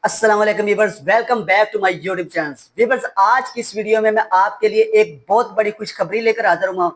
अस्सलाम वालेकुम viewers, welcome back to my YouTube channel. Viewers, आज की इस वीडियो में मैं आपके लिए एक बहुत बड़ी खुशखबरी लेकर हाजिर हुआ।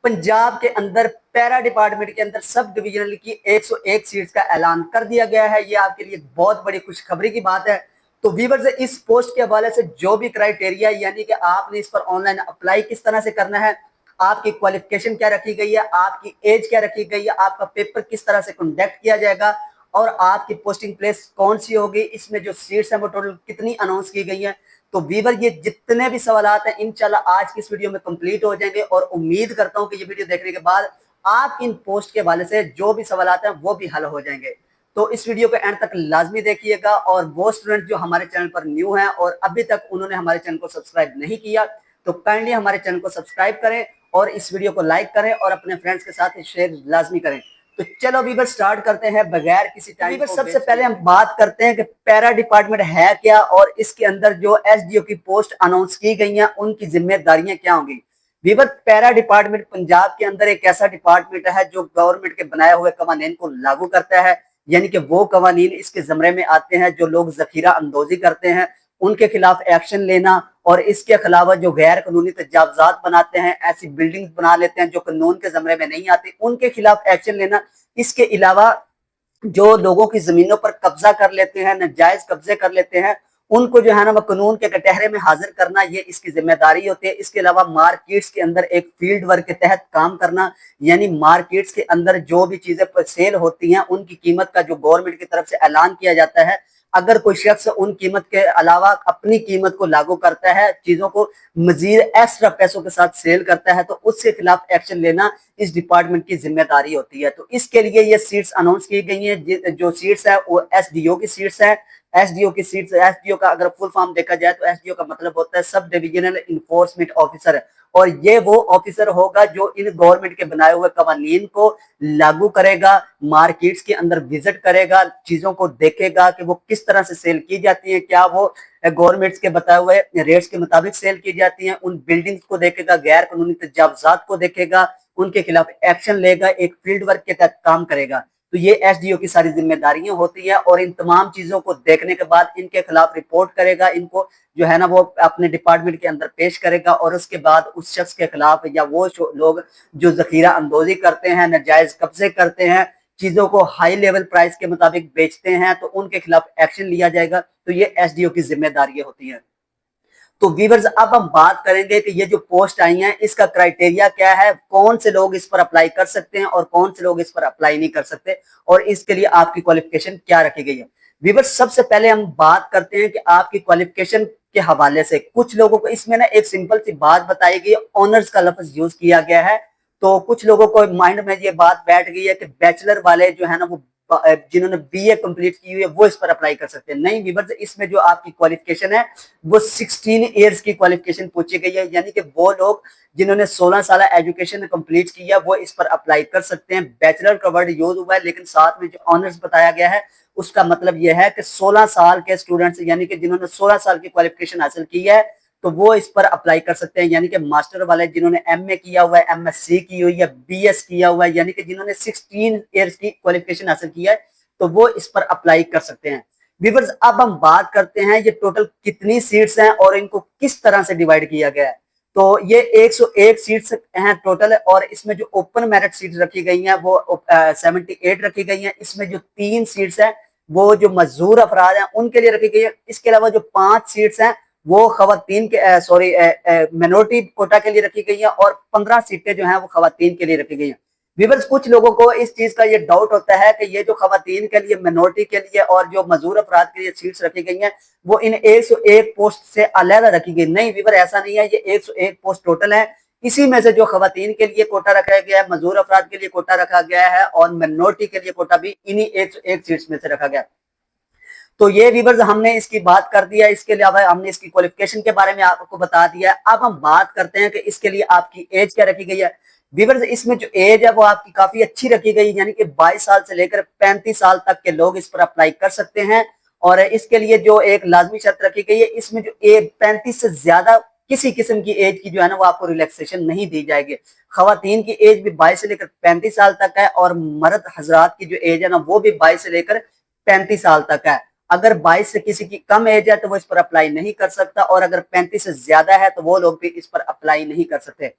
पंजाब के अंदर पैरा डिपार्टमेंट के अंदर सब डिविजनल की 101 सीट्स का ऐलान कर दिया गया है। ये आपके लिए बहुत बड़ी खुशखबरी की बात है। तो व्यूअर्स, इस पोस्ट के हवाले से जो भी क्राइटेरिया यानी कि आपने इस पर ऑनलाइन अप्लाई किस तरह से करना है, आपकी क्वालिफिकेशन क्या रखी गई है, आपकी एज क्या रखी गई है, आपका पेपर किस तरह से कंडक्ट किया जाएगा और आपकी पोस्टिंग प्लेस कौन सी होगी, इसमें जो सीट्स हैं वो टोटल कितनी अनाउंस की गई हैं। तो वीवर, ये जितने भी सवालात हैं इंशाल्लाह आज की इस वीडियो में कंप्लीट हो जाएंगे और उम्मीद करता हूं कि ये वीडियो देखने के बाद आप इन पोस्ट के हवाले से जो भी सवालात हैं वो भी हल हो जाएंगे। तो इस वीडियो को एंड तक लाजमी देखिएगा। और वो स्टूडेंट जो हमारे चैनल पर न्यू हैं और अभी तक उन्होंने हमारे चैनल को सब्सक्राइब नहीं किया, तो काइंडली हमारे चैनल को सब्सक्राइब करें और इस वीडियो को लाइक करें और अपने फ्रेंड्स के साथ शेयर लाजमी करें। तो चलो वीवर, स्टार्ट करते हैं बगैर किसी टाइम वीवर। सबसे पहले हम बात करते हैं कि पैरा डिपार्टमेंट है क्या और इसके अंदर जो एसडीओ की पोस्ट अनाउंस की गई हैं उनकी जिम्मेदारियां क्या होंगी। वीवर, पैरा डिपार्टमेंट पंजाब के अंदर एक ऐसा डिपार्टमेंट है जो गवर्नमेंट के बनाए हुए कवानीन को लागू करता है, यानी कि वो कवानीन इसके जमरे में आते हैं जो लोग जखीरा अंदोजी करते हैं उनके खिलाफ एक्शन लेना, और इसके अलावा जो गैर कानूनी तजावजात बनाते हैं, ऐसी बिल्डिंग बना लेते हैं जो कानून के जमरे में नहीं आती, उनके खिलाफ एक्शन लेना। इसके अलावा जो लोगों की जमीनों पर कब्जा कर लेते हैं, नाजायज कब्जे कर लेते हैं, उनको जो है ना वो कानून के कटहरे में हाजिर करना, ये इसकी जिम्मेदारी होती है। इसके अलावा मार्केट्स के अंदर एक फील्ड वर्क के तहत काम करना, यानी मार्केट्स के अंदर जो भी चीजें सेल होती हैं उनकी कीमत का जो गवर्नमेंट की तरफ से ऐलान किया जाता है, अगर कोई शख्स उन कीमत के अलावा अपनी कीमत को लागू करता है, चीजों को मजीद एक्स्ट्रा पैसों के साथ सेल करता है, तो उसके खिलाफ एक्शन लेना इस डिपार्टमेंट की जिम्मेदारी होती है। तो इसके लिए ये सीट्स अनाउंस की गई हैं। जो सीट्स है वो एसडीओ की सीट्स है। एसडीओ की सीट्स, एसडीओ का अगर फुल फॉर्म देखा जाए तो एसडीओ का मतलब होता है सब डिविजनल इन्फोर्समेंट ऑफिसर, और ये वो ऑफिसर होगा जो इन गवर्नमेंट के बनाए हुए कवानीन को लागू करेगा, मार्केट्स के अंदर विजिट करेगा, चीजों को देखेगा कि वो किस तरह से सेल की जाती है, क्या वो गवर्नमेंट्स के बताए हुए रेट्स के मुताबिक सेल की जाती हैं, उन बिल्डिंग्स को देखेगा, गैर कानूनी तजावजात को देखेगा, उनके खिलाफ एक्शन लेगा, एक फील्ड वर्क के तहत काम करेगा। तो ये एसडीओ की सारी जिम्मेदारियां होती है और इन तमाम चीजों को देखने के बाद इनके खिलाफ रिपोर्ट करेगा, इनको जो है ना वो अपने डिपार्टमेंट के अंदर पेश करेगा, और उसके बाद उस शख्स के खिलाफ या वो लोग जो जखीरा अंदोजी करते हैं, नाजायज कब्जे करते हैं, चीजों को हाई लेवल प्राइस के मुताबिक बेचते हैं, तो उनके खिलाफ एक्शन लिया जाएगा। तो ये एसडीओ की जिम्मेदारियां होती है। तो व्यूअर्स, अब हम बात करेंगे कि ये जो पोस्ट आई है इसका क्राइटेरिया क्या है, कौन से लोग इस पर अप्लाई कर सकते हैं और कौन से लोग इस पर अप्लाई नहीं कर सकते, और इसके लिए आपकी क्वालिफिकेशन क्या रखी गई है। व्यूअर्स, सबसे पहले हम बात करते हैं कि आपकी क्वालिफिकेशन के हवाले से कुछ लोगों को इसमें ना एक सिंपल सी बात बताई गई, ऑनर्स का लफ्ज यूज किया गया है। तो कुछ लोगों को माइंड में ये बात बैठ गई है कि बैचलर वाले जो है ना वो जिन्होंने बीए कंप्लीट की हुई है वो इस पर अप्लाई कर सकते हैं। नहीं व्यूअर्स, इसमें जो आपकी क्वालिफिकेशन है वो 16 इयर्स की क्वालिफिकेशन पूछी गई है, यानी कि वो लोग जिन्होंने 16 साल एजुकेशन कंप्लीट की है वो इस पर अप्लाई कर सकते हैं। बैचलर का वर्ड यूज हुआ है, लेकिन साथ में जो ऑनर्स बताया गया है उसका मतलब यह है कि 16 साल के स्टूडेंट्स, यानी कि जिन्होंने 16 साल की क्वालिफिकेशन हासिल की है, तो वो इस पर अप्लाई कर सकते हैं। यानी कि मास्टर वाले जिन्होंने एमए किया हुआ है, एमएससी की हुई है, बीएस किया हुआ है, यानी कि जिन्होंने 16 इयर्स की क्वालिफिकेशन हासिल की है, तो वो इस पर अप्लाई कर सकते हैं। व्यूअर्स, अब हम बात करते हैं ये टोटल कितनी सीट्स हैं और इनको किस तरह से डिवाइड किया गया है। तो ये 101 सीट्स हैं टोटल, और इसमें जो ओपन मेरिट सीट्स रखी गई हैं वो 78 रखी गई हैं। इसमें जो 3 सीट्स हैं वो जो मजदूर अफराद हैं उनके लिए रखी गई है। इसके अलावा जो 5 सीट्स हैं वो खवातीन के सॉरी मिनोरिटी कोटा के लिए रखी गई है, और 15 सीटें जो हैं वो खवातीन के लिए रखी गई हैं। व्यूअर्स, कुछ लोगों को इस चीज का ये डाउट होता है कि ये जो खवातीन के लिए, मिनोरिटी के लिए और जो मजदूर अफराद के लिए सीट्स रखी गई हैं वो इन 101 पोस्ट से अलग रखी गई। नहीं व्यूअर, ऐसा नहीं है, ये 101 पोस्ट टोटल है। इसी में से जो खवातीन के लिए कोटा रखा गया है, मजदूर अफराद के लिए कोटा रखा गया है, और मिनोरिटी के लिए कोटा भी इन्हीं 101 सीट्स में से रखा गया। तो ये व्यूअर्स, हमने इसकी बात कर दिया। इसके अलावा हमने इसकी क्वालिफिकेशन के बारे में आपको बता दिया। अब हम बात करते हैं कि इसके लिए आपकी एज क्या रखी गई है। व्यूअर्स, इसमें जो एज है वो आपकी काफी अच्छी रखी गई, यानी कि 22 साल से लेकर 35 साल तक के लोग इस पर अप्लाई कर सकते हैं। और इसके लिए जो एक लाजमी शर्त रखी गई है, इसमें जो एज 35 से ज्यादा किसी किस्म की एज की जो है ना वो आपको रिलैक्सेशन नहीं दी जाएगी। खवातीन की एज भी 22 से लेकर 35 साल तक है, और मर्द हजरात की जो एज है ना वो भी 22 से लेकर 35 साल तक है। अगर 22 से किसी की कम एज है तो वो इस पर अप्लाई नहीं कर सकता, और अगर 35 से ज्यादा है तो वो लोग भी इस पर अप्लाई नहीं कर सकते।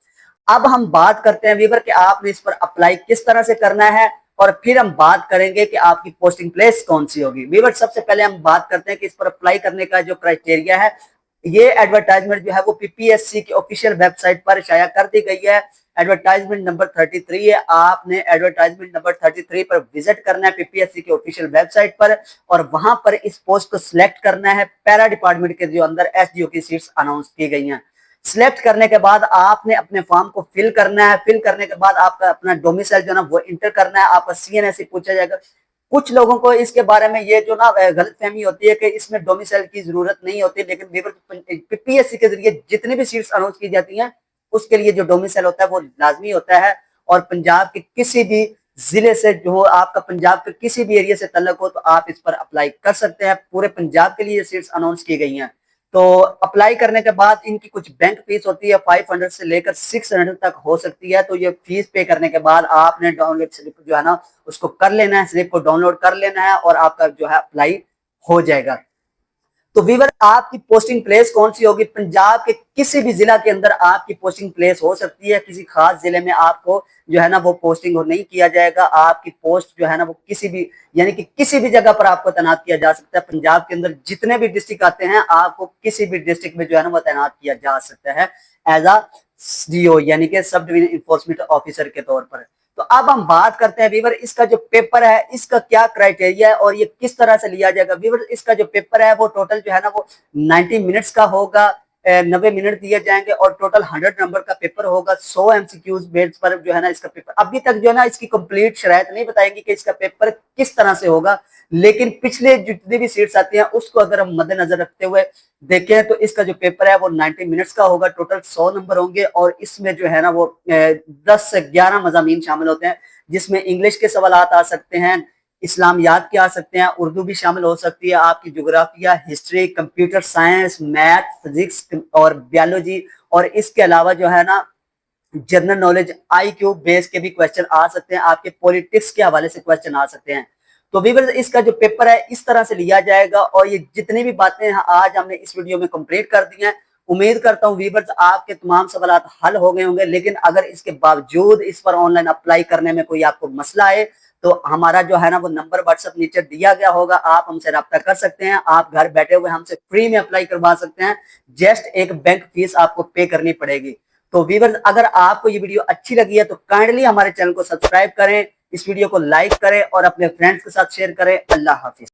अब हम बात करते हैं वीवर कि आपने इस पर अप्लाई किस तरह से करना है, और फिर हम बात करेंगे कि आपकी पोस्टिंग प्लेस कौन सी होगी। वीवर सबसे पहले हम बात करते हैं कि इस पर अप्लाई करने का जो क्राइटेरिया है, ये एडवर्टाइजमेंट जो है वो पीपीएससी की ऑफिशियल वेबसाइट पर शाया कर दी गई है। एडवर्टाइजमेंट नंबर 33 है। आपने एडवर्टाइजमेंट नंबर 33 पर विजिट करना है पीपीएससी की ऑफिशियल वेबसाइट पर, और वहां पर इस पोस्ट को सिलेक्ट करना है। पैरा डिपार्टमेंट के जो अंदर एसडीओ की सीट्स अनाउंस की गई हैं। सिलेक्ट करने के बाद आपने अपने फॉर्म को फिल करना है। फिल करने के बाद आपका अपना डोमिसाइल जो ना वो इंटर करना है। आपका सीएनएससी पूछा जाएगा। कुछ लोगों को इसके बारे में ये जो ना गलतफहमी होती है कि इसमें डोमिसाइल की जरूरत नहीं होती, लेकिन पीपीएससी के जरिए जितनी भी सीट्स अनाउंस की जाती हैं उसके लिए जो डोमिसाइल होता है वो लाजमी होता है। और पंजाब के किसी भी जिले से जो आपका पंजाब के किसी भी एरिया से तल्लक हो तो आप इस पर अप्लाई कर सकते हैं। पूरे पंजाब के लिए सीट्स अनाउंस की गई हैं। तो अप्लाई करने के बाद इनकी कुछ बैंक फीस होती है, 500 से लेकर 600 तक हो सकती है। तो ये फीस पे करने के बाद आपने डाउनलोड स्लिप जो है ना उसको कर लेना है, स्लिप को डाउनलोड कर लेना है, और आपका जो है अप्लाई हो जाएगा। तो वीवर आपकी पोस्टिंग प्लेस कौन सी होगी? पंजाब के किसी भी जिला के अंदर आपकी पोस्टिंग प्लेस हो सकती है। किसी खास जिले में आपको जो है ना वो पोस्टिंग नहीं किया जाएगा। आपकी पोस्ट जो है ना वो किसी भी यानी कि किसी भी जगह पर आपको तैनात किया जा सकता है। पंजाब के अंदर जितने भी डिस्ट्रिक्ट आते हैं आपको किसी भी डिस्ट्रिक्ट में जो है ना वो तैनात किया जा सकता है एज अ डीओ यानी कि सब डिवीजन इन्फोर्समेंट ऑफिसर के तौर पर। तो अब हम बात करते हैं वीवर इसका जो पेपर है इसका क्या क्राइटेरिया है और ये किस तरह से लिया जाएगा। वीवर इसका जो पेपर है वो टोटल जो है ना वो 90 मिनट्स का होगा। 90 मिनट दिए जाएंगे और टोटल 100 नंबर का पेपर होगा। 100 एमसीक्यूज बेस्ड पर जो है ना इसका पेपर अभी तक जो है ना इसकी कंप्लीट शरायत नहीं बताएंगी कि इसका पेपर किस तरह से होगा, लेकिन पिछले जितनी भी सीट्स आती हैं उसको अगर हम मद्देनजर रखते हुए देखें तो इसका जो पेपर है वो 90 मिनट्स का होगा। टोटल 100 नंबर होंगे और इसमें जो है ना वो 10 से 11 मज़ामीन शामिल होते हैं, जिसमें इंग्लिश के सवालात आ सकते हैं, इस्लामियात के आ सकते हैं, उर्दू भी शामिल हो सकती है, आपकी जोग्राफिया, history, computer science, math, physics और बायोलॉजी, और इसके अलावा जो है ना जनरल नॉलेज आईक्यू बेस के भी क्वेश्चन आ सकते हैं, आपके पॉलिटिक्स के हवाले से क्वेश्चन आ सकते हैं। तो वीवर इसका जो पेपर है इस तरह से लिया जाएगा और ये जितनी भी बातें आज हमने इस वीडियो में कंप्लीट कर दी हैं। उम्मीद करता हूँ वीवर्स आपके तमाम सवाल हल हो गए होंगे, लेकिन अगर इसके बावजूद इस पर ऑनलाइन अप्लाई करने में कोई आपको मसला है तो हमारा जो है ना वो नंबर व्हाट्सएप नीचे दिया गया होगा, आप हमसे रब्ता कर सकते हैं। आप घर बैठे हुए हमसे फ्री में अप्लाई करवा सकते हैं। जस्ट एक बैंक फीस आपको पे करनी पड़ेगी। तो वीवर्स अगर आपको ये वीडियो अच्छी लगी है तो काइंडली हमारे चैनल को सब्सक्राइब करें, इस वीडियो को लाइक करें और अपने फ्रेंड्स के साथ शेयर करें। अल्लाह हाफिज।